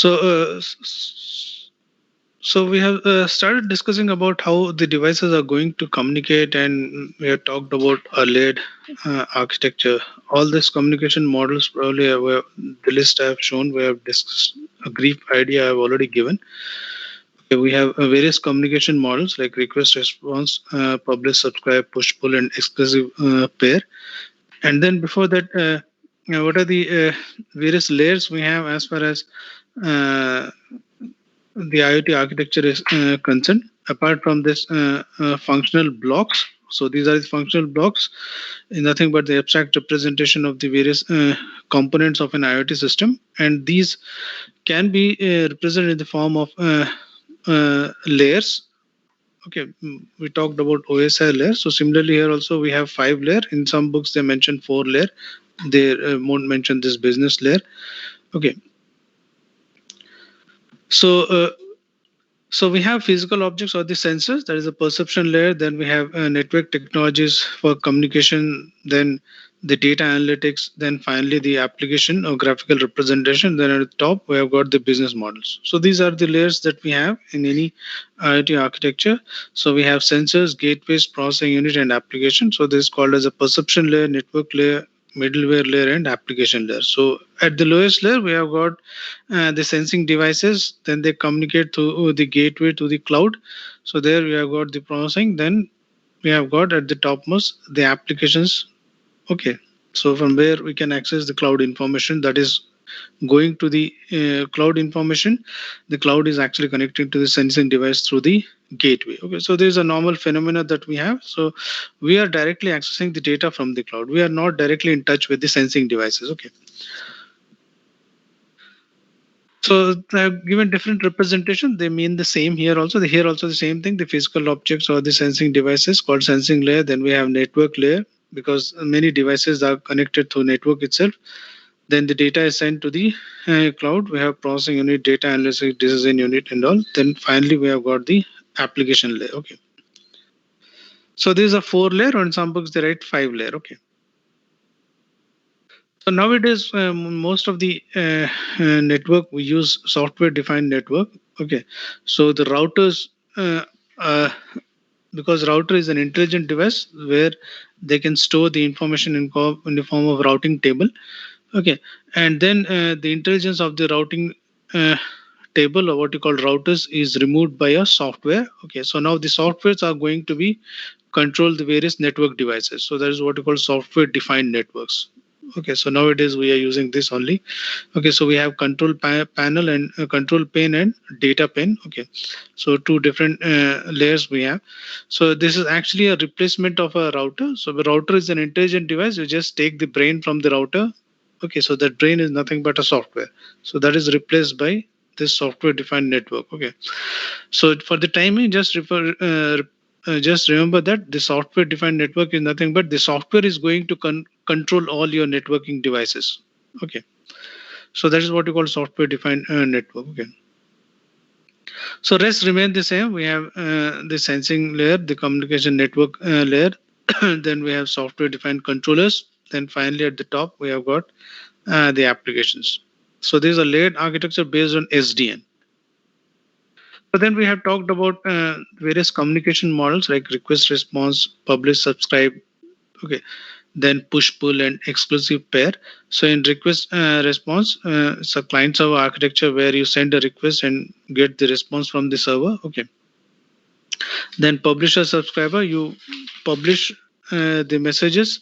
So, so we have started discussing about how the devices are going to communicate, and we have talked about a layered architecture. All these communication models, probably the list I have shown, we have discussed a brief idea I have already given. Okay, we have various communication models like request response, publish, subscribe, push, pull, and exclusive pair. And then before that, what are the various layers we have as far as uh, the IoT architecture is concerned? Apart from this functional blocks, so these are the functional blocks, nothing but the abstract representation of the various components of an IoT system, and these can be represented in the form of layers. Okay, we talked about OSI layer. So similarly here also we have 5 layer. In some books they mention 4 layer. They won't mention this business layer. Okay, so so we have physical objects or the sensors. That is a perception layer. Then we have network technologies for communication. Then the data analytics. Then finally the application or graphical representation. Then at the top we have got the business models. So these are the layers that we have in any IoT architecture. So we have sensors, gateways, processing unit, and application. So this is called as a perception layer, network layer, middleware layer, and application layer. So at the lowest layer we have got the sensing devices. Then they communicate to the gateway to the cloud. So there we have got the processing. Then we have got at the topmost the applications. Okay, so from where we can access the cloud information, that is going to the cloud information. The cloud is actually connecting to the sensing device through the gateway. Okay, so there is a normal phenomena that we have. So we are directly accessing the data from the cloud. We are not directly in touch with the sensing devices. Okay, so I've given different representation. They mean the same here also. Here also the same thing. The physical objects or the sensing devices called sensing layer. Then we have network layer because many devices are connected through network itself. Then the data is sent to the cloud. We have processing unit, data analysis, decision unit, and all. Then finally we have got the application layer. Okay. So these are 4 layer, or in some books they write 5 layer. Okay. So nowadays, most of the network we use software-defined network. Okay, so the routers, uh, because router is an intelligent device where they can store the information in the form of routing table. Okay, and then the intelligence of the routing table, or what you call routers, is removed by a software. Okay, so now the softwares are going to be control the various network devices. So that is what you call software-defined networks. Okay, so nowadays we are using this only. Okay, so we have control panel and control pane and data pane. Okay, so 2 different layers we have. So this is actually a replacement of a router. So the router is an intelligent device. You just take the brain from the router. Okay, so that brain is nothing but a software. So that is replaced by this software defined network. Okay, so for the timing, just remember that the software defined network is nothing but the software is going to control all your networking devices. Okay, so that is what you call software defined network. Okay, so rest remain the same. We have the sensing layer, the communication network layer. Then we have software defined controllers. Then finally at the top we have got the applications. So this is a layered architecture based on SDN. So then we have talked about various communication models like request response, publish, subscribe. Okay, then push, pull, and exclusive pair. So in request response, it's a client server architecture where you send a request and get the response from the server. Okay. Then publisher subscriber, you publish the messages,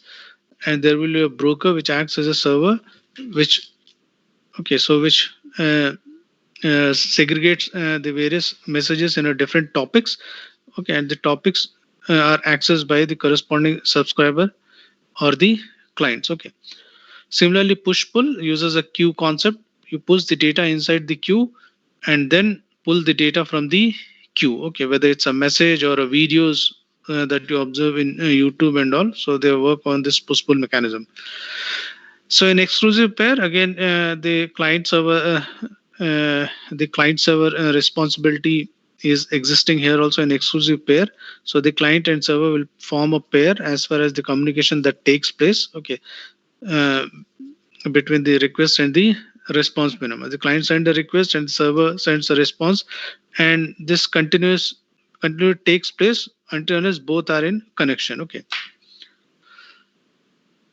and there will be a broker which acts as a server, which okay, so which segregates the various messages in a different topics. Okay, and the topics are accessed by the corresponding subscriber or the clients. Okay, similarly push pull uses a queue concept. You push the data inside the queue and then pull the data from the queue. Okay, whether it's a message or a videos that you observe in YouTube and all, so they work on this push pull mechanism. So in exclusive pair, again, the client server responsibility is existing here also in exclusive pair. So the client and server will form a pair as far as the communication that takes place. Okay, uh, between the request and the response minimum. The client sends a request and the server sends a response, and this continuity takes place until unless both are in connection. Okay.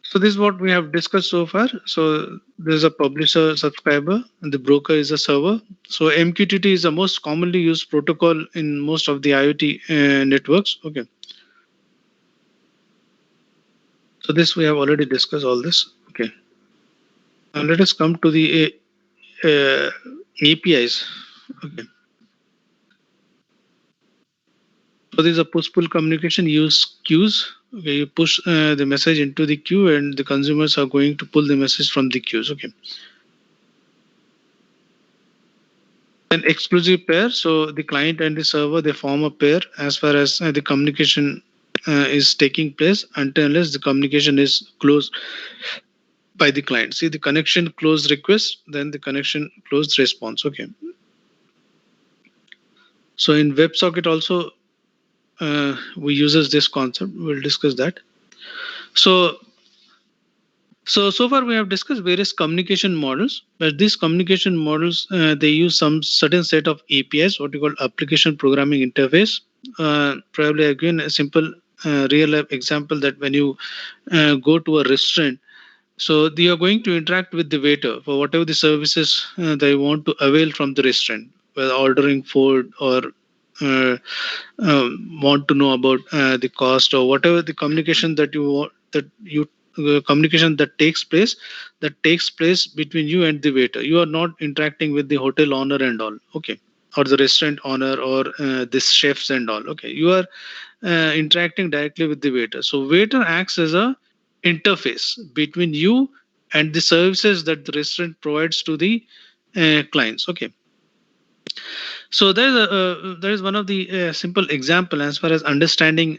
So this is what we have discussed so far. So there's a publisher subscriber and the broker is a server. So MQTT is the most commonly used protocol in most of the IoT networks. Okay. So this we have already discussed all this. Okay. Now let us come to the APIs. Okay. So this is a push-pull communication. Use queues. Okay, you push the message into the queue, and the consumers are going to pull the message from the queues. Okay. An exclusive pair. So the client and the server they form a pair as far as the communication is taking place until unless the communication is closed by the client. See the connection closed request, then the connection closed response. Okay. So in WebSocket also we uses this concept. We'll discuss that. So far we have discussed various communication models, but these communication models they use some certain set of APIs, what we call application programming interface. Probably again a simple real life example that when you go to a restaurant, so they are going to interact with the waiter for whatever the services they want to avail from the restaurant, whether ordering food or uh, want to know about the cost or whatever the communication that you want that you communication that takes place between you and the waiter. You are not interacting with the hotel owner and all. Okay. Or the restaurant owner or this chefs and all. Okay. You are interacting directly with the waiter. So waiter acts as a interface between you and the services that the restaurant provides to the clients. Okay. So there is one of the simple example as far as understanding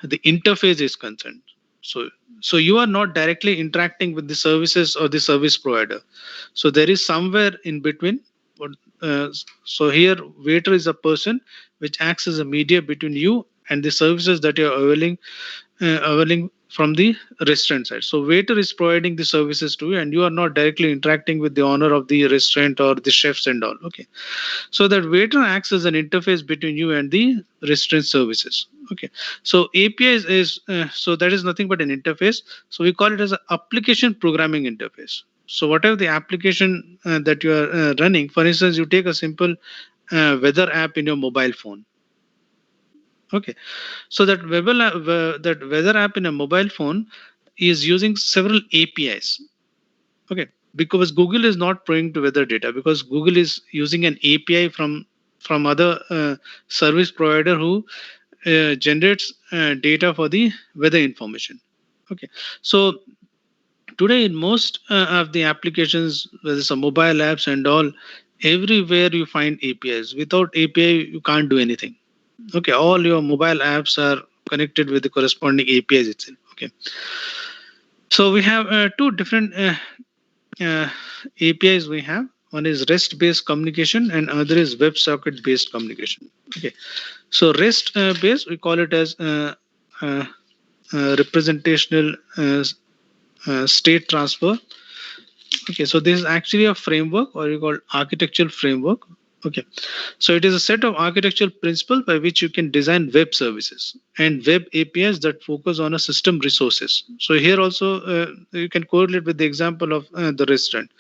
the interface is concerned. So you are not directly interacting with the services or the service provider. So there is somewhere in between. What so here waiter is a person which acts as a media between you and the services that you are availing from the restaurant side. So waiter is providing the services to you, and you are not directly interacting with the owner of the restaurant or the chefs and all. Okay. So that waiter acts as an interface between you and the restaurant services. Okay. So API so that is nothing but an interface. So we call it as an application programming interface. So whatever the application that you are running, for instance, you take a simple weather app in your mobile phone. Okay. So that weather app in a mobile phone is using several APIs. Okay. Because Google is not providing to weather data, because Google is using an API from other service provider who generates data for the weather information. Okay. So today in most of the applications, whether it's a mobile apps and all, everywhere you find APIs. Without API, you can't do anything. Okay, all your mobile apps are connected with the corresponding APIs itself. Okay, so we have two different APIs. We have one is REST-based communication, and other is WebSocket-based communication. Okay, so REST-based we call it as representational state transfer. Okay, so this is actually a framework, or you call architectural framework. Okay, so it is a set of architectural principles by which you can design web services and web APIs that focus on a system resources. So here also you can correlate with the example of the restaurant.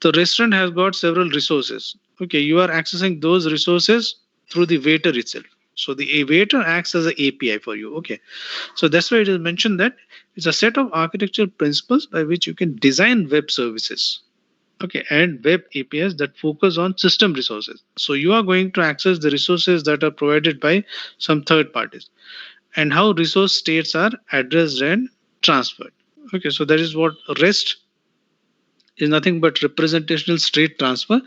The restaurant has got several resources. Okay, you are accessing those resources through the waiter itself. So the waiter acts as an API for you. Okay, so that's why it is mentioned that it's a set of architectural principles by which you can design web services. Okay, and web APIs that focus on system resources. So you are going to access the resources that are provided by some third parties, and how resource states are addressed and transferred. Okay, so that is what REST is, nothing but representational state transfer.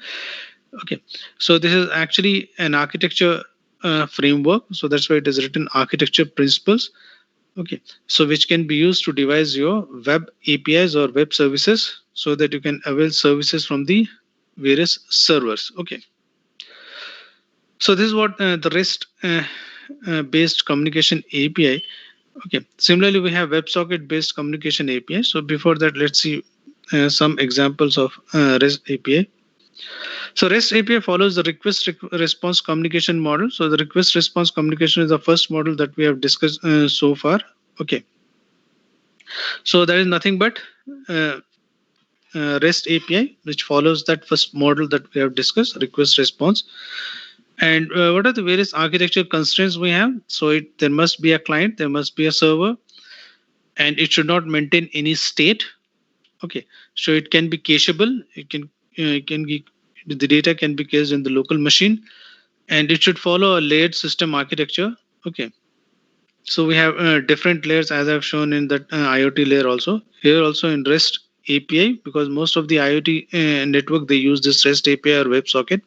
Okay, so this is actually an architecture framework. So that's why it is written architecture principles. Okay, so which can be used to devise your web APIs or web services so that you can avail services from the various servers. Okay, so this is what the REST based communication API. Okay, similarly we have WebSocket based communication API. So before that, let's see some examples of REST API. So REST API follows the response communication model. So the request response communication is the first model that we have discussed so far. Okay. So there is nothing but uh, REST API, which follows that first model that we have discussed, request response. And what are the various architecture constraints we have? So there must be a client, there must be a server, and it should not maintain any state. Okay, so it can be cacheable. It can be, the data can be cached in the local machine, and it should follow a layered system architecture. Okay, so we have different layers as I've shown in that IoT layer also. Here also in REST API, because most of the IoT network they use this REST API or WebSocket.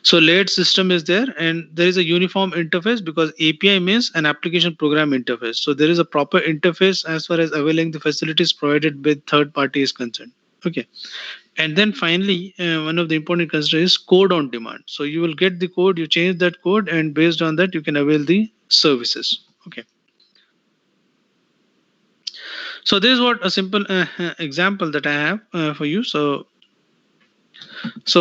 So layered system is there, and there is a uniform interface because API means an application program interface. So there is a proper interface as far as availing the facilities provided by third party is concerned. Okay, and then finally, one of the important constraints is code on demand. So you will get the code, you change that code, and based on that, you can avail the services. Okay. So this is what a simple example that I have for you. So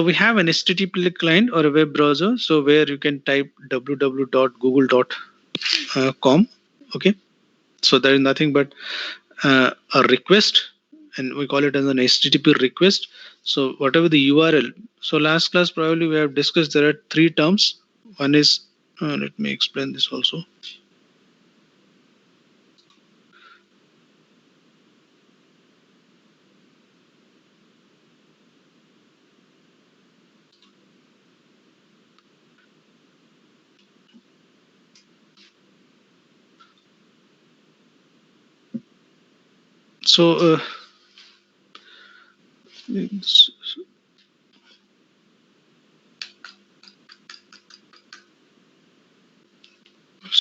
we have an HTTP client or a web browser. So where you can type www.google.com. Okay. So there is nothing but a request, and we call it as an HTTP request. So whatever the URL. So last class probably we have discussed there are three terms. One is let me explain this also. So it's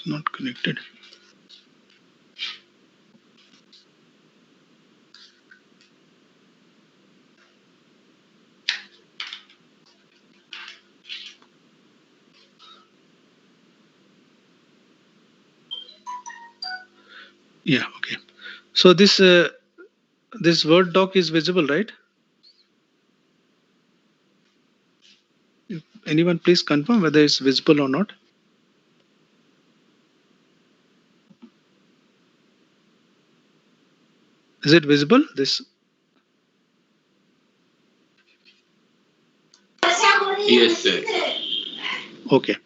not connected. Yeah. Okay. So this Word doc is visible, right? Anyone please confirm whether it's visible or not. Is it visible? This. Yes, sir. Okay.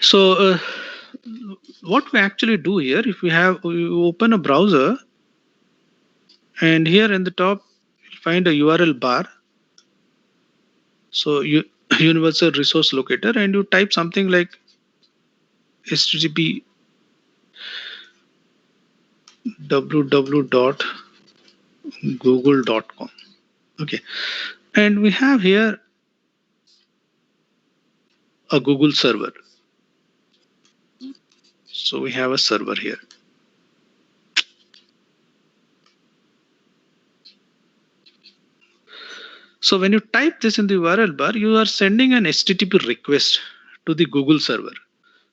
So what we actually do here, if we open a browser, and here in the top you'll find a URL bar. So you universal resource locator, and you type something like http www.google.com. Okay, and we have here a Google server. So we have a server here. So when you type this in the URL bar, you are sending an HTTP request to the Google server.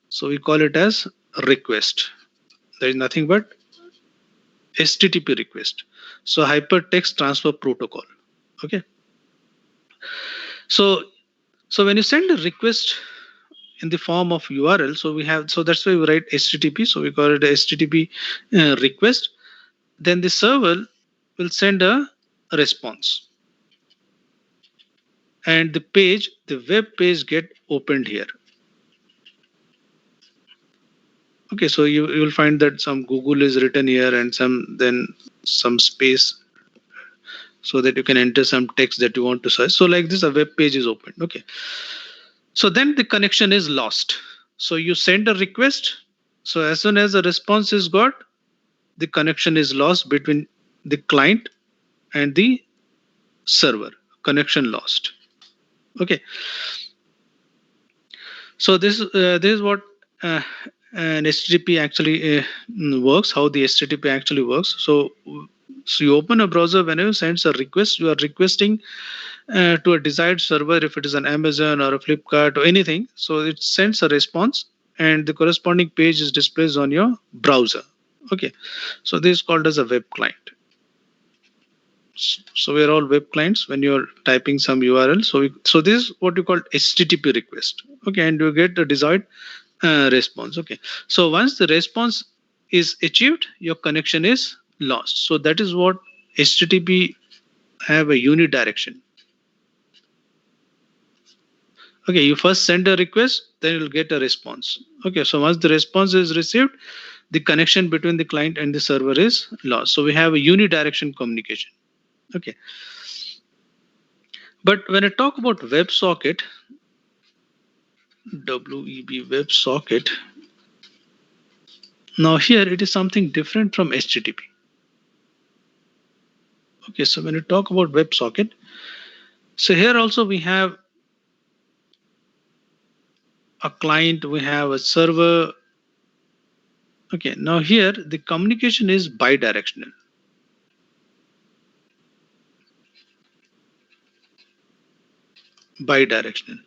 So we call it as request. There is nothing but HTTP request. So hypertext transfer protocol. Okay. So when you send a request in the form of URL, so that's why we write HTTP. So we call it a HTTP request. Then the server will send a response, and the web page get opened here. Okay, so you will find that some Google is written here and some space, so that you can enter some text that you want to search. So like this, a web page is opened. Okay, so then the connection is lost. So you send a request. So as soon as a response is got, the connection is lost between the client and the server. Connection lost. Okay, so this is what an HTTP actually works. How the HTTP actually works. So you open a browser. Whenever you send a request, you are requesting to a desired server. If it is an Amazon or a Flipkart or anything, so it sends a response, and the corresponding page is displayed on your browser. Okay, so this is called as a web client. So we're all web clients when you're typing some URL. So this is what you call HTTP request. Okay, and you get the desired response. Okay, so once the response is achieved, your connection is lost. So that is what HTTP have a unidirection. Okay, you first send a request, then you'll get a response. Okay, so once the response is received, the connection between the client and the server is lost. So we have a unidirectional communication. Okay, but when I talk about WebSocket, WEB WebSocket, now here it is something different from HTTP. Okay, so when you talk about WebSocket, so here also we have a client, we have a server. Okay, now here the communication is bidirectional. Bidirectional.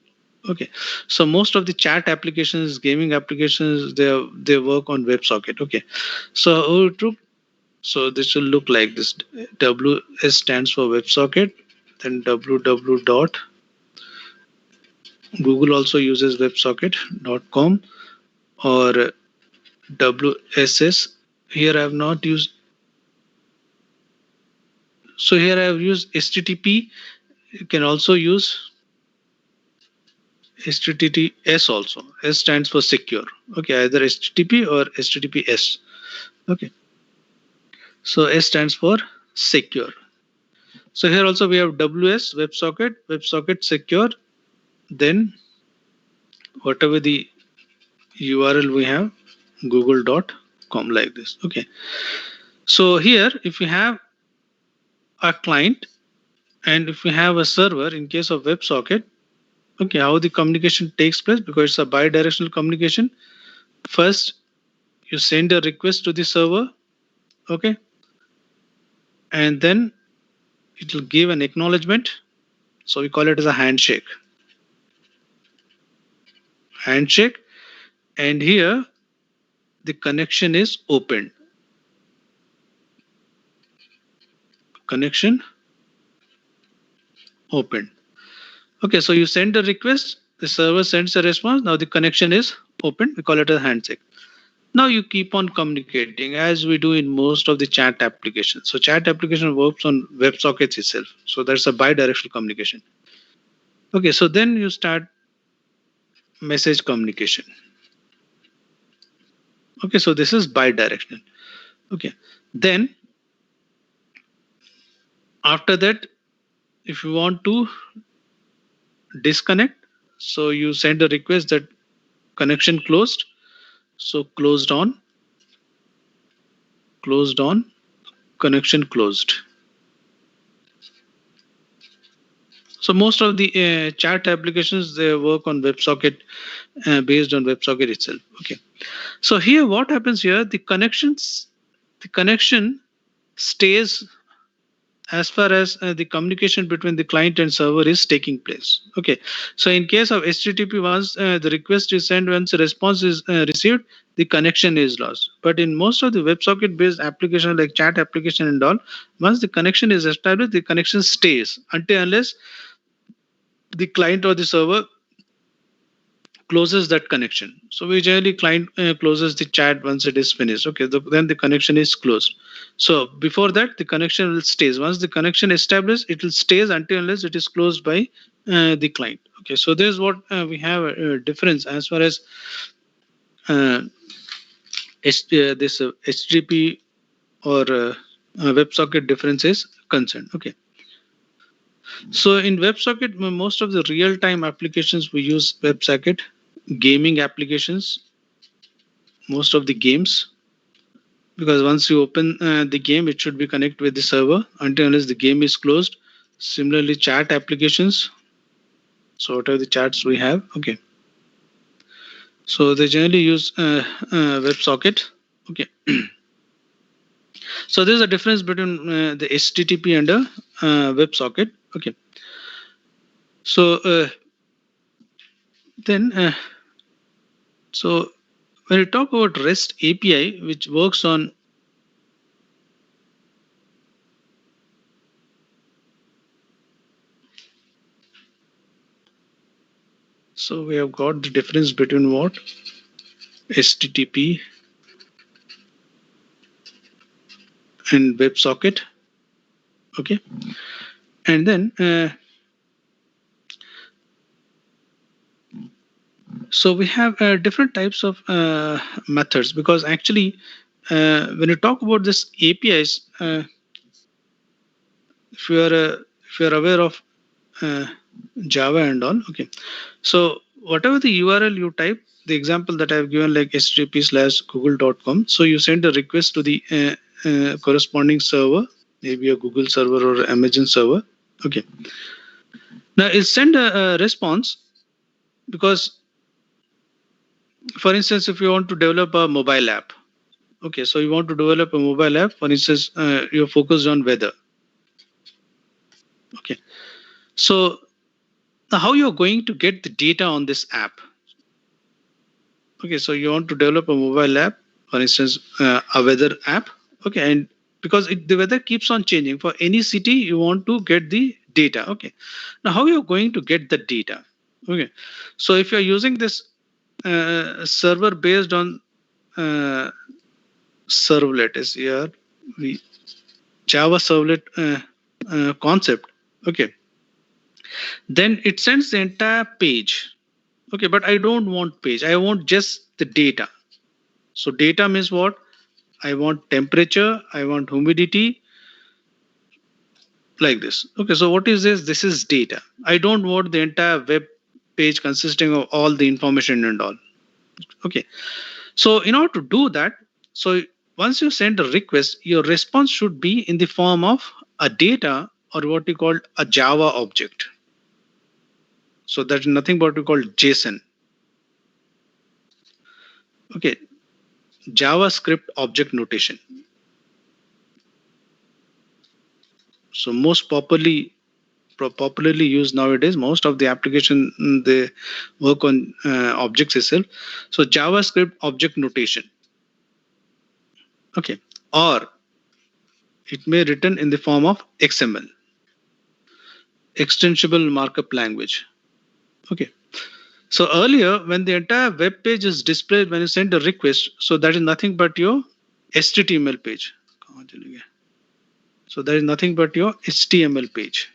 Okay, so most of the chat applications, gaming applications, they work on WebSocket. Okay, so this will look like this. WS stands for WebSocket, then www dot. Google also uses WebSocket.com or WSS. Here I have not used. So here I have used HTTP. You can also use HTTPS also. S stands for secure. Okay, either HTTP or HTTPS. Okay, so S stands for secure. So here also we have WS WebSocket, WebSocket secure. Then whatever the URL we have, google.com like this. Okay, so here if you have a client and if you have a server in case of WebSocket, okay, how the communication takes place, because it's a bidirectional communication. First you send a request to the server, okay, and then it will give an acknowledgement. So we call it as a handshake, and here the connection is opened. Connection opened. Okay, so you send a request, the server sends a response. Now the connection is open. We call it a handshake. Now you keep on communicating as we do in most of the chat applications. So chat application works on WebSockets itself. So that's a bidirectional communication. Okay, so then you start message communication. Okay, so this is bidirectional. Okay, then after that, if you want to disconnect, so you send a request that connection closed. So closed on, connection closed. So most of the chat applications, they work on WebSocket, based on WebSocket itself. Okay, so here what happens here, the connection stays as far as the communication between the client and server is taking place. Okay, so in case of HTTP, once the request is sent, once the response is received, the connection is lost. But in most of the WebSocket based application like chat application and all, once the connection is established, the connection stays until unless the client or the server closes that connection. So we generally client closes the chat once it is finished. Okay, then the connection is closed. So before that, the connection will stays. Once the connection established, it will stays until unless it is closed by the client. Okay, so this is what we have a difference as far as uh, this HTTP or WebSocket difference is concerned. Okay, so in WebSocket, most of the real-time applications we use WebSocket. Gaming applications, most of the games, because once you open the game, it should be connected with the server until unless the game is closed. Similarly, chat applications. So what are the chats we have? Okay, so they generally use WebSocket. Okay, so there's a difference between the HTTP and a WebSocket. Okay, so then so when you talk about REST API, which works on So we have got the difference between what? HTTP and WebSocket. Okay. And then, so we have different types of methods, because actually, when you talk about this APIs, if you are if you are aware of uh, Java and all, okay. So whatever the URL you type, the example that I've given, like http/google.com. So you send a request to the corresponding server, maybe a Google server or Amazon server. Okay. Now it send a response, because, for instance, if you want to develop a mobile app, okay, so you want to develop a mobile app, for instance, you're focused on weather. Okay. So now how you're going to get the data on this app? Okay, so you want to develop a mobile app, for instance, a weather app. Okay, and because the weather keeps on changing for any city, you want to get the data. Okay, now how you're going to get the data? Okay, so if you're using this server based on uh, servlet, is here we Java servlet concept. Okay, then it sends the entire page. Okay, but I don't want page. I want just the data. So data means what? I want temperature, I want humidity, like this. Okay, so what is this? This is data. I don't want the entire web page consisting of all the information and all. Okay, so in order to do that, so once you send a request, your response should be in the form of a data, or what we call a Java object. So that's nothing but we call JSON. Okay, JavaScript object notation. So most popularly used nowadays, most of the application, they work on objects itself. So JavaScript object notation. Okay, or it may written in the form of XML, extensible markup language. Okay, so earlier when the entire web page is displayed when you send a request, so that is nothing but your HTML page. So that is nothing but your HTML page.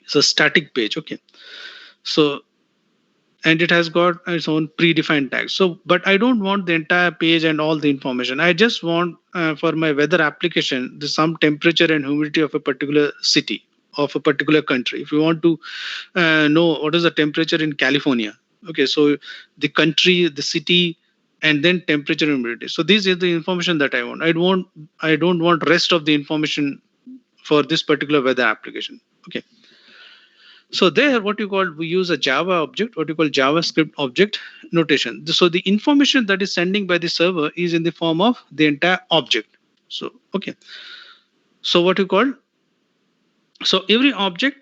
It's a static page. Okay, so, and it has got its own predefined tags. So, but I don't want the entire page and all the information. I just want for my weather application the some temperature and humidity of a particular city, of a particular country. If you want to know what is the temperature in California, okay, so the country, the city, and then temperature and humidity. So this is the information that I want. I don't want rest of the information for this particular weather application. Okay. So there, what you call, we use a Java object, what you call JavaScript object notation. So the information that is sending by the server is in the form of the entire object. So okay. So what you call, so every object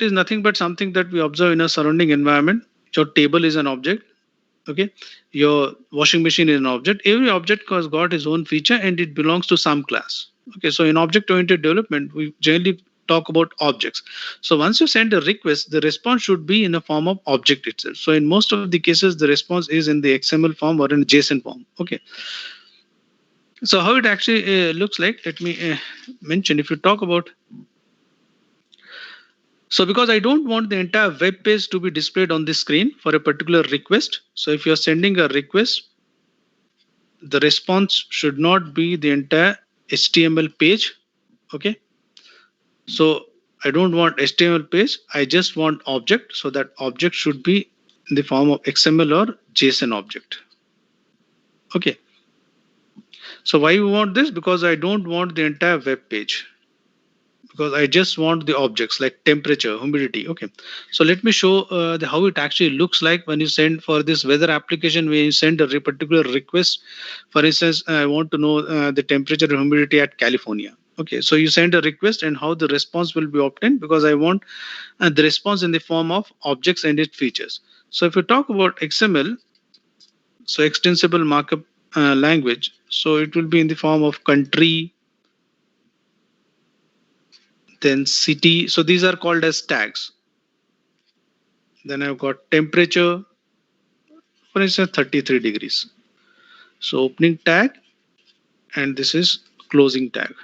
is nothing but something that we observe in a surrounding environment. Your table is an object. Okay, your washing machine is an object. Every object has got its own feature and it belongs to some class. Okay, so in object-oriented development, we generally talk about objects. So once you send a request, the response should be in the form of object itself. So in most of the cases, the response is in the XML form or in JSON form. Okay. So how it actually looks like, let me mention. If you talk about, so because I don't want the entire web page to be displayed on the screen for a particular request. So if you're sending a request, the response should not be the entire HTML page. Okay. So I don't want HTML page. I just want object. So that object should be in the form of XML or JSON object. Okay. So why we want this? Because I don't want the entire web page, because I just want the objects like temperature, humidity. Okay, so let me show how it actually looks like when you send for this weather application. When you send a particular request, for instance, I want to know the temperature and humidity at California. Okay, so you send a request and how the response will be obtained, because I want the response in the form of objects and its features. So if you talk about XML, so extensible markup language, so it will be in the form of country, then city. So these are called as tags. Then I've got temperature, for instance, 33 degrees. So opening tag, and this is closing tag.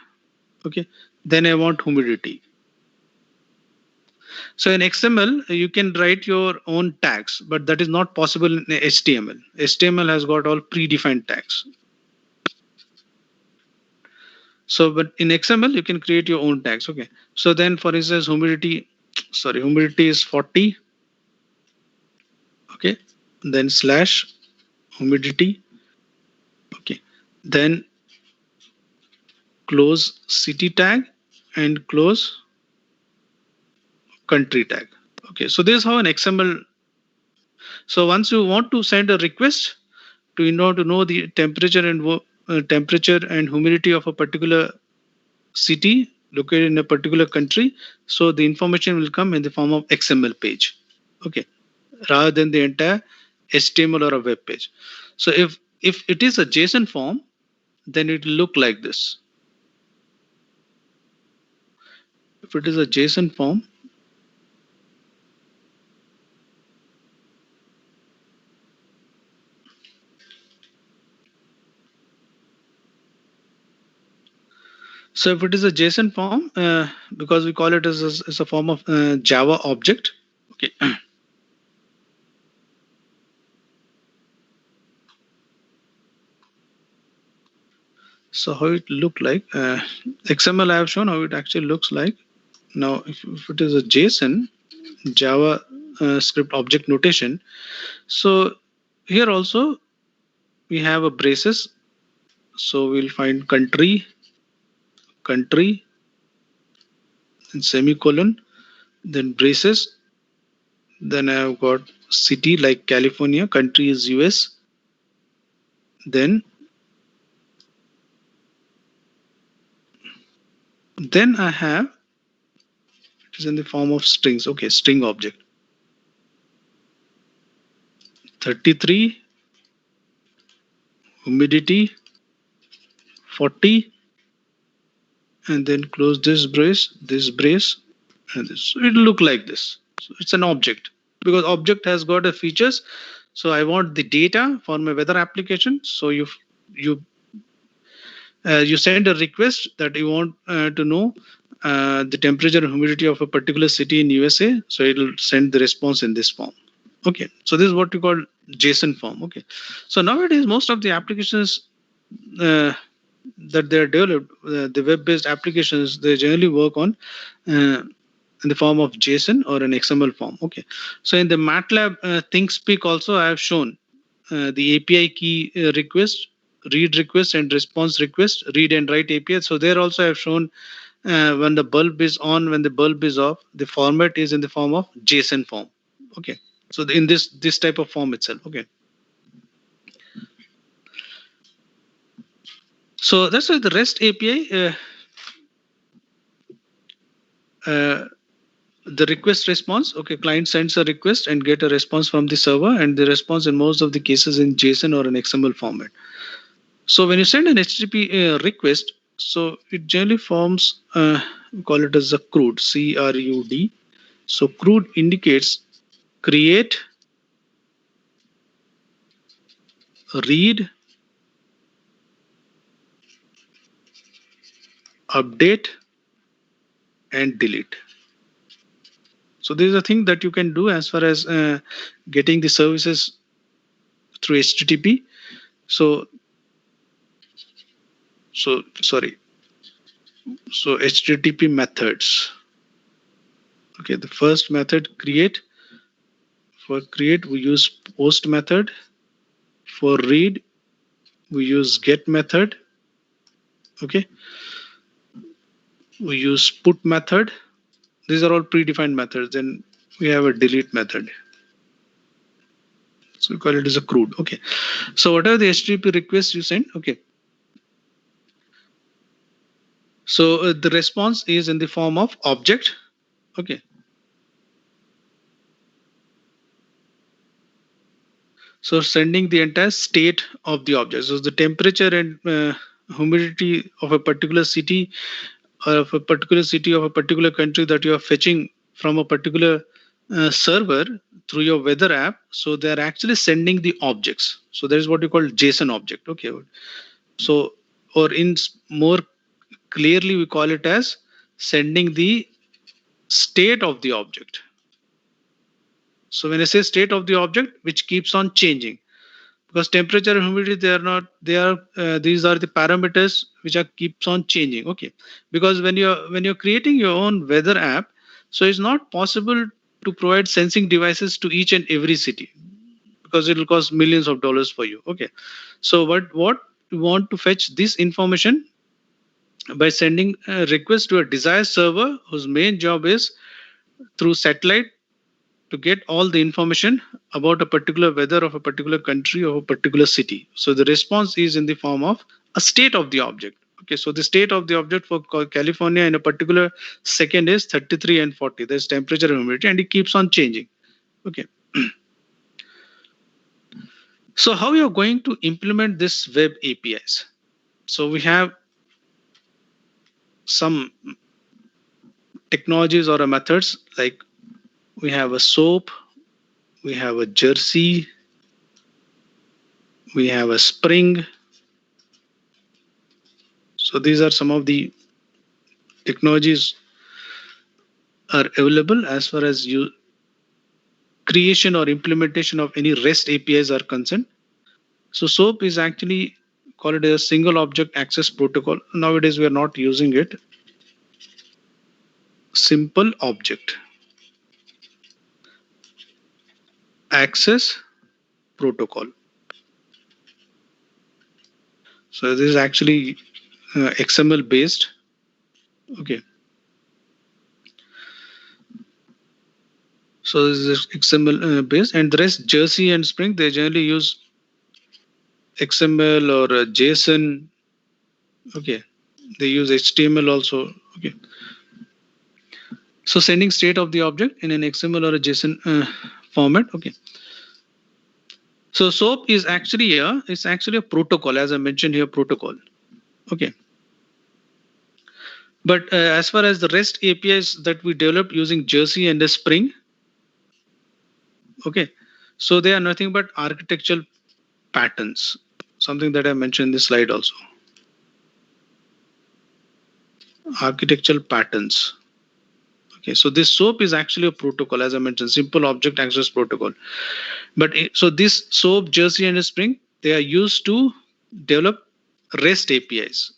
Okay. Then I want humidity. So in XML, you can write your own tags, but that is not possible in HTML. HTML has got all predefined tags. So, but in XML, you can create your own tags. Okay. So then, for instance, humidity is 40. Okay. Then slash humidity. Okay. Then close city tag and close country tag. Okay. So this is how an XML. So once you want to send a request to to know the temperature and humidity of a particular city located in a particular country, so the information will come in the form of XML page. Okay, rather than the entire HTML or a web page. So if it is a JSON form, then it will look like this. If it is a JSON form, so if it is a JSON form, because we call it as a form of Java object. Okay. So how it look like? XML I have shown how it actually looks like. Now, if it is a JSON, Java script object notation, so here also we have a braces. So we'll find country, and semicolon, then braces. Then I've got city like California, country is US. Then I have, it is in the form of strings. Okay, string object. 33, humidity, 40, and then close this brace, and this. So it'll look like this. So it's an object because object has got a features. So I want the data for my weather application. So you you send a request that you want to know the temperature and humidity of a particular city in USA. So it'll send the response in this form. Okay, so this is what we call JSON form. Okay, so nowadays most of the applications uh, that they're developed, the web-based applications, they generally work on in the form of JSON or an XML form. Okay, so in the MATLAB ThinkSpeak also I have shown the API key request, read request, and response request, read and write API. So there also I have shown when the bulb is on, when the bulb is off, the format is in the form of JSON form. Okay, so in this type of form itself. Okay, so that's why the REST API. The request response, okay, client sends a request and get a response from the server, and the response in most of the cases in JSON or an XML format. So when you send an HTTP request, so it generally forms, we call it as a CRUD, CRUD. So CRUD indicates create, read, update, and delete. So this is a thing that you can do as far as getting the services through HTTP. So sorry. So HTTP methods. Okay, the first method create. For create, we use post method. For read, we use get method. Okay, we use put method. These are all predefined methods. Then we have a delete method. So we call it as a CRUD. Okay, so whatever the HTTP request you send, okay. So the response is in the form of object. Okay. So sending the entire state of the object. So the temperature and humidity of a particular city, or of a particular city of a particular country that you are fetching from a particular server through your weather app. So they are actually sending the objects. So that is what you call JSON object. Okay. So, or more clearly, we call it as sending the state of the object. So when I say state of the object, which keeps on changing, because temperature and humidity, they are not, they are these are the parameters which are keeps on changing. Okay, because when you're creating your own weather app, so it's not possible to provide sensing devices to each and every city, because it will cost millions of dollars for you. Okay, so what you want to fetch this information by sending a request to a desired server whose main job is through satellite to get all the information about a particular weather of a particular country or a particular city. So the response is in the form of a state of the object. Okay, so the state of the object for California in a particular second is 33 and 40. There's temperature and humidity, and it keeps on changing. Okay. So how you're going to implement this web APIs? So we have some technologies or methods, like we have a SOAP, we have a Jersey, we have a Spring. So these are some of the technologies are available as far as you creation or implementation of any REST APIs are concerned. So SOAP is actually called a single object access protocol. Nowadays we are not using it. Simple object access protocol. So this is actually XML based. Okay. So this is XML based, and the rest Jersey and Spring, they generally use XML or JSON. Okay, they use HTML also. Okay, so sending state of the object in an XML or a JSON format. Okay, so SOAP is actually a protocol, as I mentioned here, protocol. Okay, but as far as the REST APIs that we developed using Jersey and the Spring, okay, so they are nothing but architectural patterns, something that I mentioned in this slide also. Architectural patterns. Okay, so this SOAP is actually a protocol, as I mentioned, simple object access protocol. But so this SOAP, Jersey, and Spring, they are used to develop REST APIs.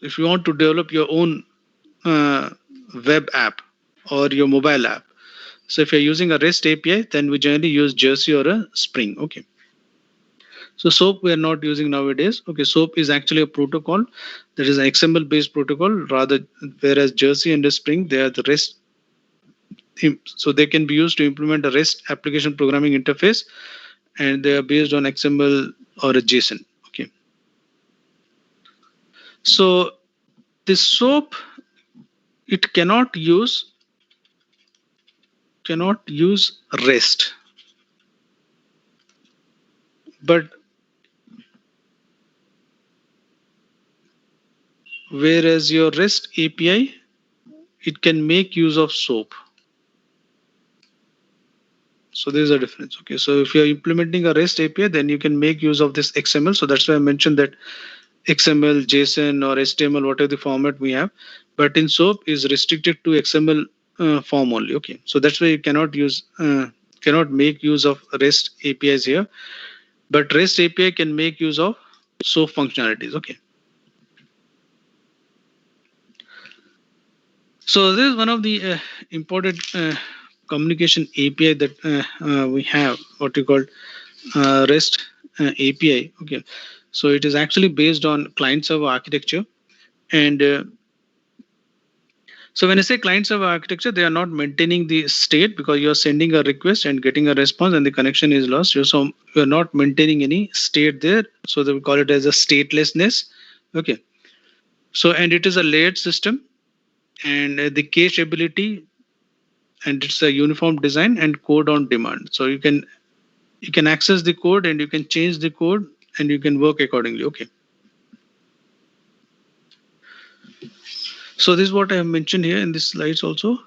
If you want to develop your own web app or your mobile app, so if you're using a REST API, then we generally use Jersey or a Spring. Okay. So SOAP we are not using nowadays. Okay, SOAP is actually a protocol that is an XML based protocol, rather, whereas Jersey and the Spring, they are the REST. So they can be used to implement a REST application programming interface, and they are based on XML or a JSON. Okay. So this SOAP, it cannot use REST, but whereas your REST API, it can make use of SOAP. So there's a difference. Okay, so if you're implementing a REST API, then you can make use of this XML. So that's why I mentioned that XML, JSON, or HTML, whatever the format we have. But in SOAP is restricted to XML form only. Okay, so that's why you cannot make use of REST APIs here. But REST API can make use of SOAP functionalities. Okay. So this is one of the important communication API that we have, what we call REST API. Okay, so it is actually based on client server architecture, and so when I say client server architecture, they are not maintaining the state, because you are sending a request and getting a response, and the connection is lost. So you are not maintaining any state there. So they will call it as a statelessness. Okay, so and it is a layered system, and the cacheability, and it's a uniform design and code on demand. So you can access the code, and you can change the code, and you can work accordingly. Okay. So this is what I have mentioned here in these slides also.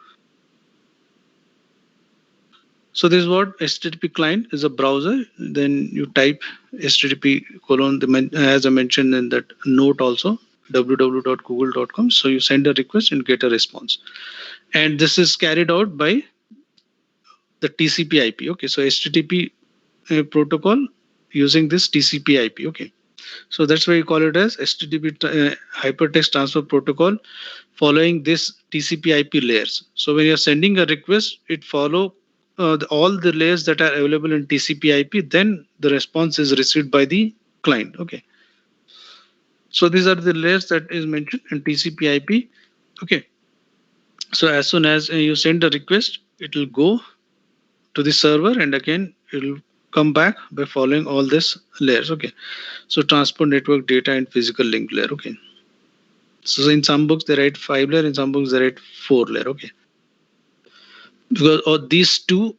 So this is what HTTP client is, a browser. Then you type HTTP colon, as I mentioned in that note also, www.google.com. So you send a request and get a response. And this is carried out by the TCP IP. Okay, so HTTP protocol using this TCP IP. Okay, so that's why you call it as HTTP hypertext transfer protocol, following this TCP IP layers. So when you're sending a request, it follow all the layers that are available in TCP IP. Then the response is received by the client. Okay, so these are the layers that is mentioned in TCP IP. Okay, so as soon as you send a request, it will go to the server, and again it will come back by following all these layers. Okay, so transport network data and physical link layer. Okay, so in some books they write 5 layer, in some books they write 4 layer. Okay, because these two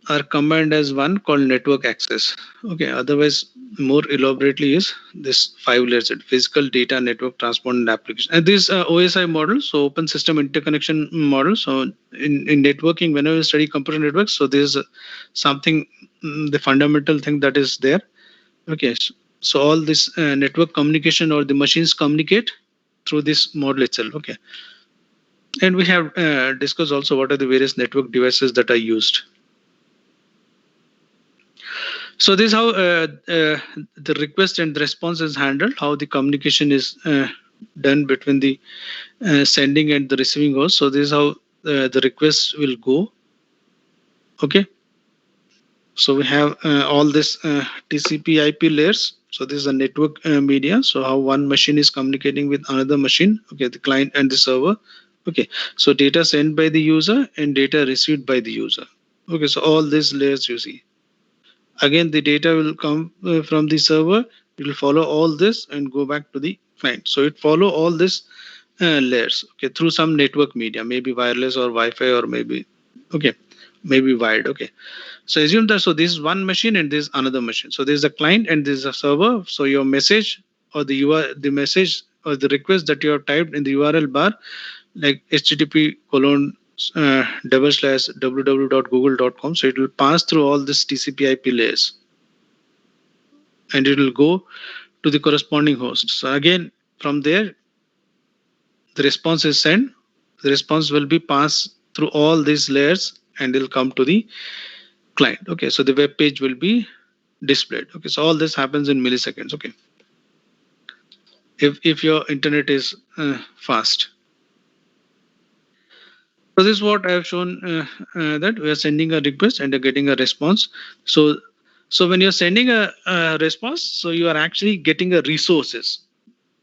are combined as one called network access. Okay, otherwise more elaborately is this 5 layers: physical, data, network, transport, and application. And this OSI model, so open system interconnection model. So in networking, whenever you study computer networks, so there's something, the fundamental thing that is there. Okay, so all this network communication, or the machines communicate through this model itself. Okay, and we have discussed also what are the various network devices that are used. So this is how the request and the response is handled, how the communication is done between the sending and the receiving host. So this is how the request will go. Okay, so we have all this TCP IP layers. So this is a network media. So how one machine is communicating with another machine. Okay, the client and the server. Okay, so data sent by the user and data received by the user. Okay, so all these layers you see. Again, the data will come from the server. It will follow all this and go back to the client. So it follow all this layers, okay, through some network media, maybe wireless or Wi-Fi, or maybe, okay, maybe wired. Okay, so assume that, so this is one machine and this is another machine. So there's a client and there's a server. So your message, or the message or the request that you have typed in the URL bar, like HTTP colon /www.google.com. So it will pass through all this TCP IP layers, and it will go to the corresponding host. So again, from there, the response is sent. The response will be passed through all these layers, and it will come to the client. Okay, so the web page will be displayed. Okay, so all this happens in milliseconds. Okay, if your internet is fast. So this is what I have shown, that we are sending a request and getting a response. So when you're sending a response, so you are actually getting a resources.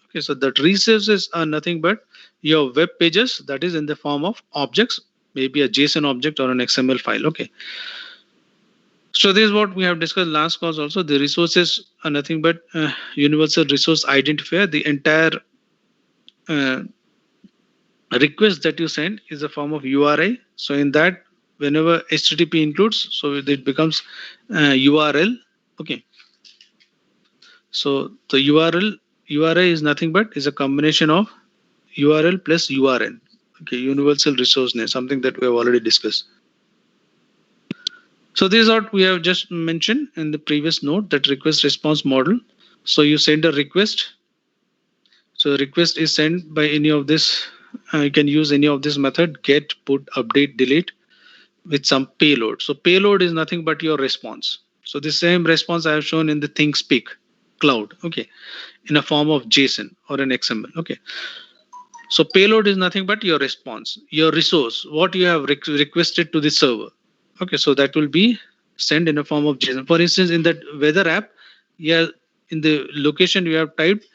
Okay, so that resources are nothing but your web pages, that is in the form of objects, maybe a JSON object or an XML file. Okay, so this is what we have discussed last class also. The resources are nothing but universal resource identifier. The entire uh, request that you send is a form of URI. So in that, whenever HTTP includes, so it becomes URL. Okay, so the URI is nothing but is a combination of URL plus URN. Okay, universal resource name, something that we have already discussed. So this is what we have just mentioned in the previous note, that request response model. So you send a request. So request is sent by any of this. You can use any of this method: get, put, update, delete, with some payload. So payload is nothing but your response. So the same response I have shown in the ThinkSpeak cloud. Okay, in a form of JSON or an XML. Okay. So payload is nothing but your response, your resource, what you have requested to the server. Okay, so that will be sent in a form of JSON. For instance, in that weather app, yeah, in the location you have typed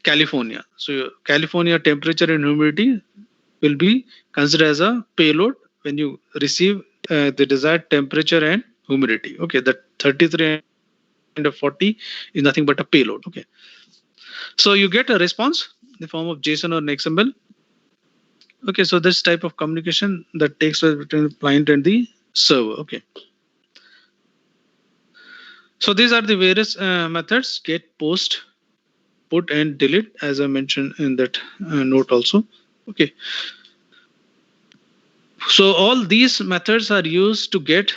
California. So California temperature and humidity will be considered as a payload when you receive the desired temperature and humidity. Okay, that 33 and a 40 is nothing but a payload. Okay, so you get a response in the form of JSON or an XML. Okay, so this type of communication that takes place between the client and the server. Okay, so these are the various methods: get, post, put, and delete, as I mentioned in that note also. Okay, so all these methods are used to get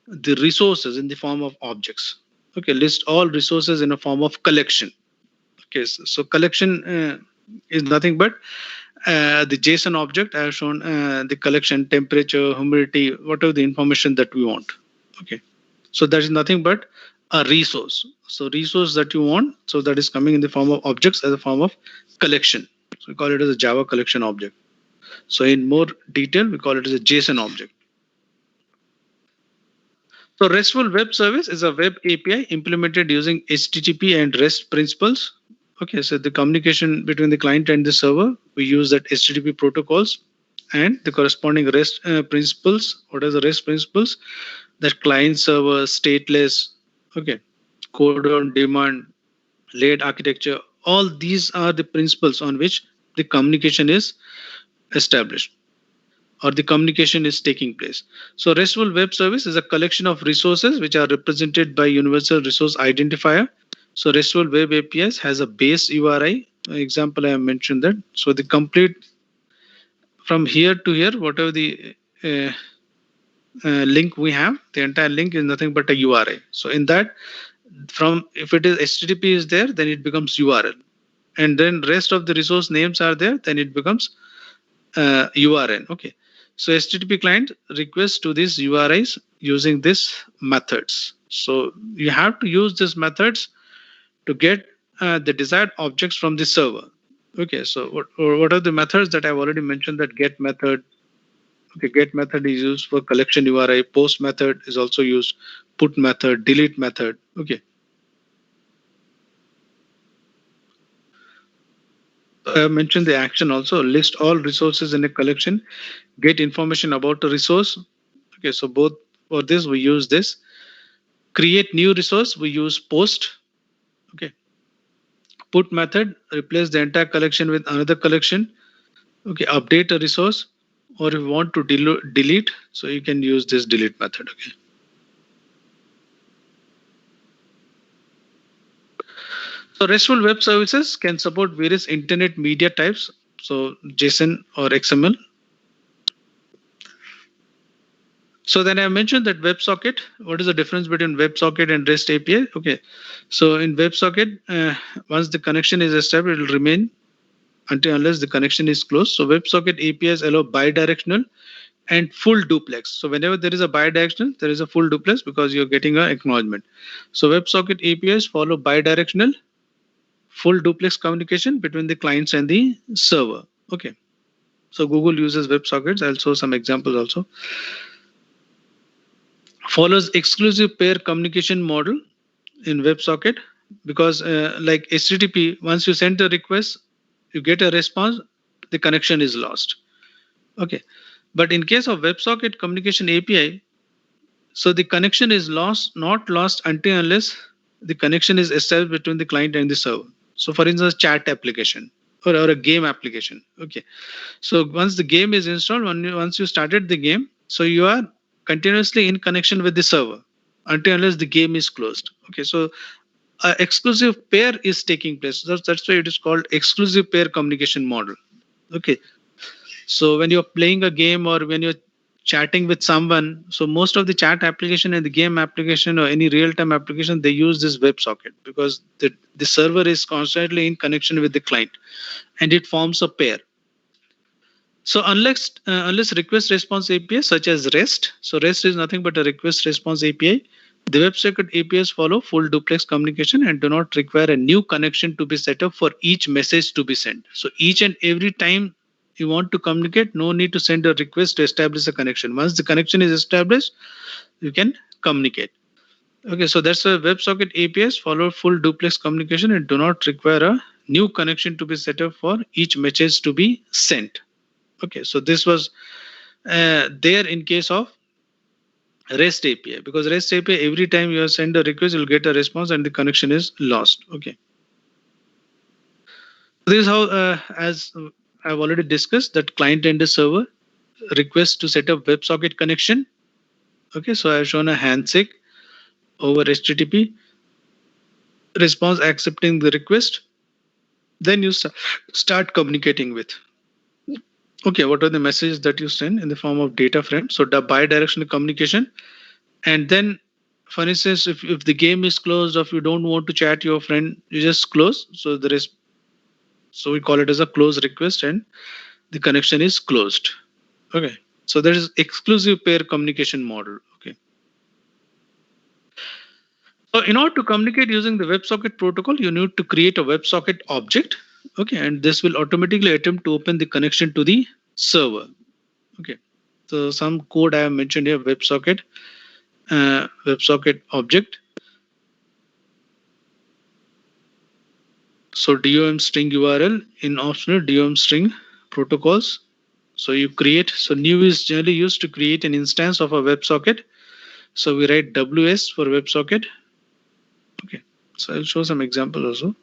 the resources in the form of objects. Okay, list all resources in a form of collection. Okay, so collection is nothing but the JSON object. I have shown the collection, temperature, humidity, whatever the information that we want. Okay, so that is nothing but a resource. So resource that you want, so that is coming in the form of objects as a form of collection. So we call it as a Java collection object. So in more detail, we call it as a JSON object. So RESTful web service is a web API implemented using HTTP and REST principles. Okay, so the communication between the client and the server, we use that HTTP protocols and the corresponding REST principles. What are the REST principles? That client server, stateless, okay, code on demand, layered architecture. All these are the principles on which the communication is established or the communication is taking place. So RESTful web service is a collection of resources which are represented by universal resource identifier. So RESTful web APIs has a base URI. Example, I have mentioned that. So the complete from here to here, whatever the link we have, the entire link is nothing but a URI. So in that, from if it is HTTP is there, then it becomes URL, and then rest of the resource names are there, then it becomes URN. Okay, so HTTP client requests to these URIs using these methods. So you have to use these methods to get the desired objects from the server. Okay, so what are the methods that I've already mentioned? That get method. Okay, get method is used for collection URI. Post method is also used. Put method, delete method. Okay. I have mentioned the action also. List all resources in a collection. Get information about the resource. Okay, so both for this we use this. Create new resource, we use post. Okay. Put method, replace the entire collection with another collection. Okay, update a resource, or if you want to delete, so you can use this delete method. Okay. So RESTful web services can support various internet media types, so JSON or XML. So then I mentioned that WebSocket. What is the difference between WebSocket and REST API? Okay, so in WebSocket, once the connection is established, it will remain until unless the connection is closed. So WebSocket APIs allow bidirectional and full duplex. So whenever there is a bidirectional, there is a full duplex because you're getting an acknowledgement. So WebSocket APIs follow bidirectional full duplex communication between the clients and the server. Okay. So Google uses WebSockets. I'll show some examples also. Follows exclusive pair communication model in WebSocket because like HTTP, once you send a request, you get a response, the connection is lost. Okay. But in case of WebSocket communication API, so the connection is not lost until unless the connection is established between the client and the server. So for instance, chat application or a game application. Okay. So once the game is installed, once you started the game, so you are continuously in connection with the server until unless the game is closed. Okay. So exclusive pair is taking place. That's why it is called exclusive pair communication model. Okay. So when you're playing a game or when you're chatting with someone, so most of the chat application and the game application or any real-time application, they use this WebSocket because the server is constantly in connection with the client and it forms a pair. So unless request response API such as REST, so REST is nothing but a request response API. The WebSocket APIs follow full duplex communication and do not require a new connection to be set up for each message to be sent. So each and every time you want to communicate, no need to send a request to establish a connection. Once the connection is established, you can communicate. Okay, so that's why WebSocket APIs follow full duplex communication and do not require a new connection to be set up for each message to be sent. Okay, so this was there in case of REST API because REST API, every time you send a request, you'll get a response and the connection is lost. Okay. This is how, as I've already discussed, that client and the server request to set up WebSocket connection. Okay, so I've shown a handshake over HTTP, response accepting the request. Then you start communicating with. Okay, what are the messages that you send in the form of data frame? So the bi-directional communication. And then, for instance, if the game is closed, or if you don't want to chat your friend, you just close. So there is, so we call it as a close request, and the connection is closed. Okay. So there is exclusive pair communication model. Okay. So in order to communicate using the WebSocket protocol, you need to create a WebSocket object. Okay, and this will automatically attempt to open the connection to the server. Okay. So some code I have mentioned here, WebSocket object. So DOM string URL in optional DOM string protocols. So you create, so new is generally used to create an instance of a WebSocket. So we write WS for WebSocket. Okay. So I'll show some example also.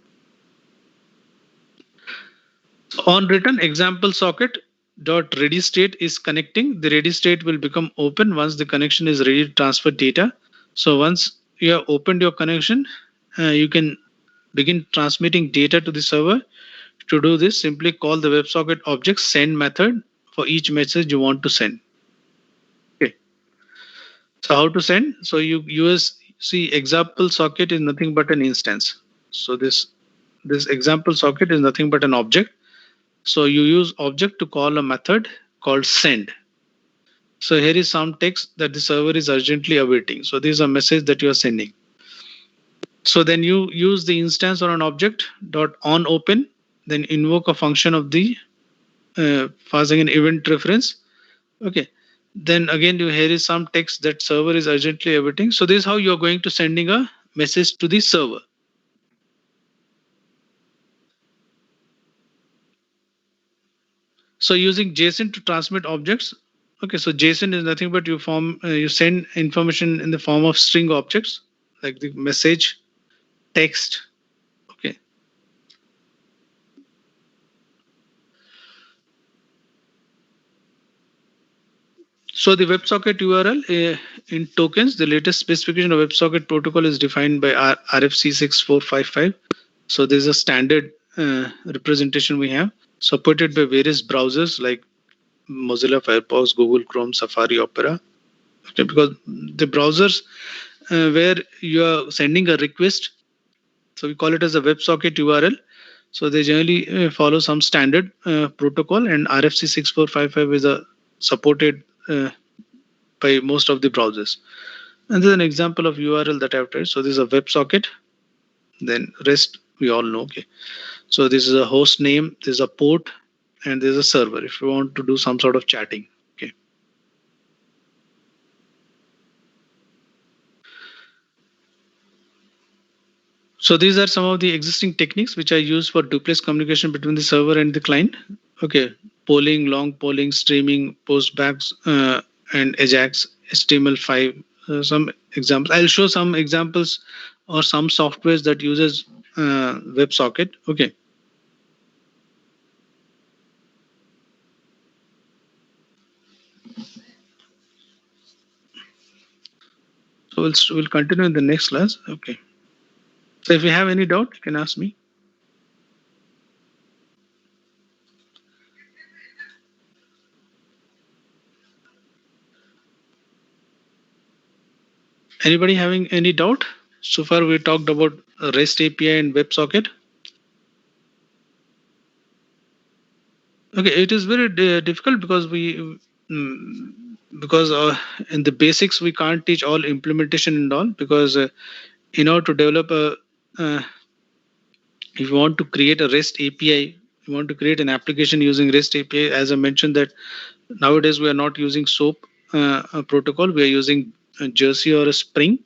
On return, example socket dot ready state is connecting. The ready state will become open once the connection is ready to transfer data. So once you have opened your connection, you can begin transmitting data to the server. To do this, simply call the WebSocket object send method for each message you want to send. Okay. So how to send? So you use, see, example socket is nothing but an instance. So this example socket is nothing but an object. So you use object to call a method called send. So here is some text that the server is urgently awaiting. So this is a message that you are sending. So then you use the instance or an object dot on open, then invoke a function of the passing an event reference. Okay. Then again, here is some text that server is urgently awaiting. So this is how you are going to sending a message to the server. So using JSON to transmit objects. Okay, so JSON is nothing but you send information in the form of string objects like the message, text. Okay. So the WebSocket URL in tokens, the latest specification of WebSocket protocol is defined by RFC 6455. So there's a standard representation we have supported by various browsers like Mozilla Firefox, Google Chrome, Safari, Opera. Okay, because the browsers where you are sending a request, so we call it as a WebSocket URL. So they generally follow some standard protocol, and RFC 6455 is a supported by most of the browsers. And this is an example of URL that I've tried. So this is a WebSocket. Then rest we all know. Okay. So this is a host name, this is a port, and there's a server if you want to do some sort of chatting. Okay. So these are some of the existing techniques which are used for duplex communication between the server and the client. Okay. Polling, long polling, streaming, postbacks, and Ajax, HTML5. Some examples. I'll show some examples or some softwares that uses WebSocket. Okay. So we'll continue in the next class. Okay. So if you have any doubt, you can ask me. Anybody having any doubt? So far we talked about REST API and WebSocket. Okay, it is very difficult because mm, because in the basics we can't teach all implementation and all, because in order to develop a if you want to create a REST API, you want to create an application using REST API. As I mentioned that nowadays we are not using SOAP protocol, we are using Jersey or a Spring.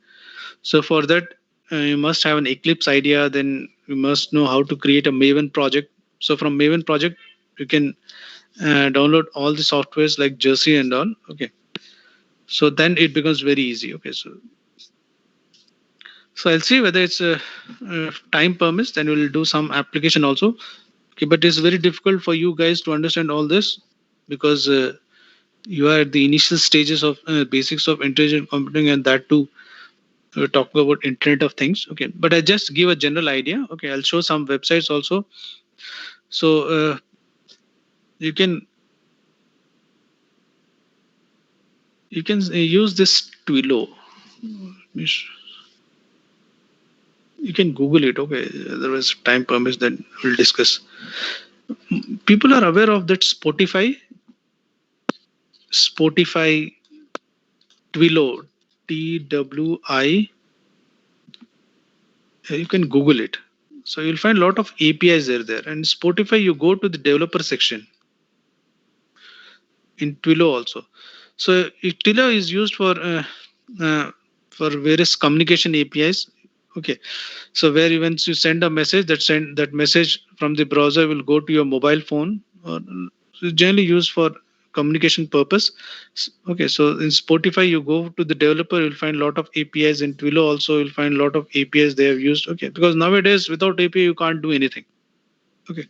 So for that, you must have an Eclipse idea. Then you must know how to create a Maven project. So from Maven project, you can download all the softwares like Jersey and all. Okay. So then it becomes very easy. Okay. So I'll see whether it's time permits. Then we'll do some application also. Okay. But it's very difficult for you guys to understand all this because you are at the initial stages of basics of intelligent computing, and that too we're talking about Internet of Things. Okay, but I just give a general idea. Okay, I'll show some websites also. So you can You can use this Twilio. You can Google it. Okay, otherwise time permits, then we'll discuss. People are aware of that Spotify Twilio, TWI. You can Google it. So you'll find a lot of APIs there. And Spotify, you go to the developer section in Twilio also. So Twilio is used uh, for various communication APIs. Okay, so where once you send a message, that message from the browser will go to your mobile phone, or so generally used for communication purpose. Okay, so in Spotify, you go to the developer, you'll find a lot of APIs. In Twilio also, you'll find a lot of APIs they have used. Okay, because nowadays without API you can't do anything. Okay,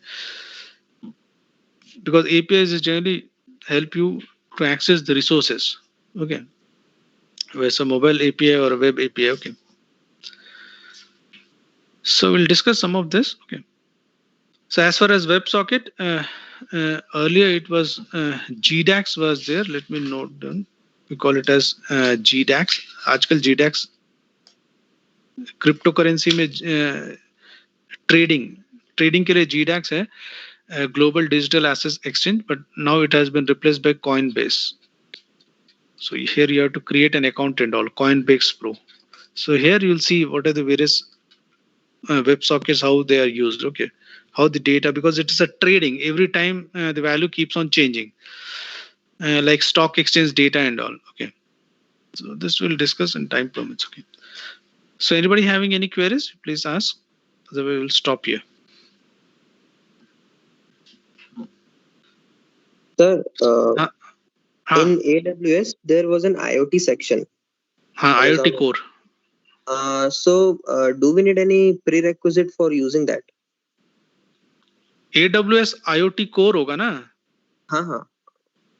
because APIs is generally help you to access the resources. Okay, whereas a mobile API or a web API. Okay, so we'll discuss some of this. Okay, so as far as WebSocket, earlier it was GDAX was there. Let me note down. We call it as GDAX. आजकल GDAX crypto currency में trading trading के लिए GDAX है, Global Digital Assets Exchange, but now it has been replaced by Coinbase. So here you have to create an account and all, Coinbase Pro. So here you'll see what are the various WebSockets, how they are used. Okay, how the data, because it is a trading. Every time the value keeps on changing, like stock exchange data and all. Okay, so this we'll discuss in time permits. Okay, so anybody having any queries, please ask. Otherwise, we'll stop here. Sir, हाँ in हाँ AWS there was an IoT section. हाँ, I was IoT aware. core. Do we need any prerequisite for using that? AWS IoT core होगा ना? हाँ हाँ.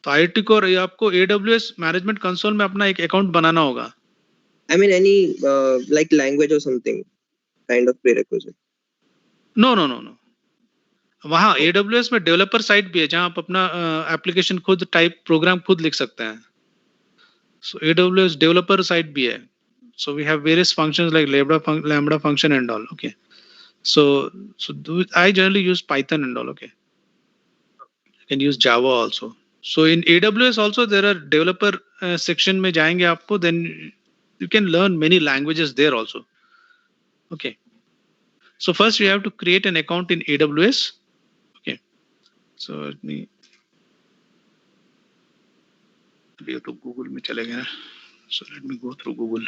तो IoT core ये आपको AWS मैनेजमेंट कंसोल में अपना एक अकाउंट बनाना होगा. I mean any like language or something kind of prerequisite. No no no no, वहाँ Oh, AWS में डेवलपर साइट भी है जहाँ आप अपना एप्लीकेशन खुद टाइप प्रोग्राम खुद लिख सकते हैं. So AWS developer side भी है. So we have various functions like lambda function and all. Okay. I generally use Python and all. Okay. You can use Java also. So in AWS also there are developer section में जाएंगे आपको, then you can learn many languages there also. Okay. So first you have to create an account in AWS. Okay. So let me अभी तो Google में चले गए. So let me go through Google.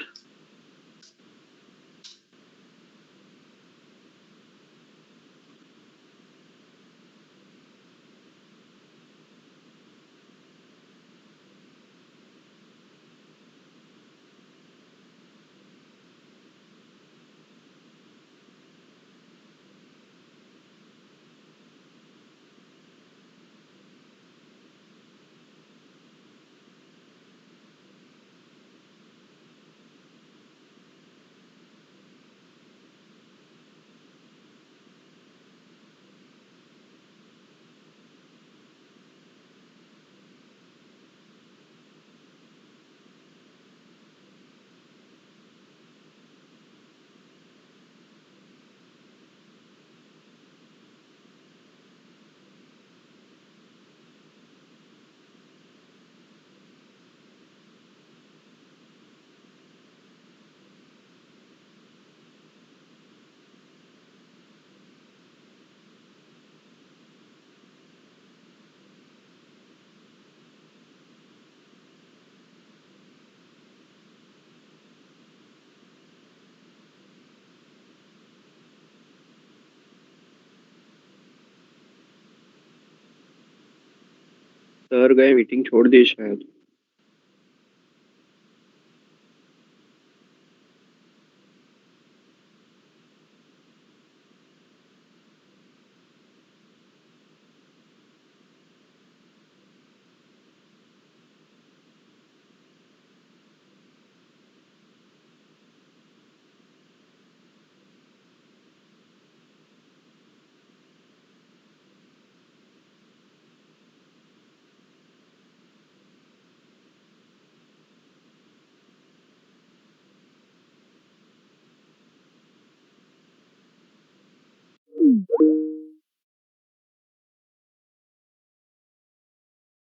Sir गए meeting छोड़ दी शायद.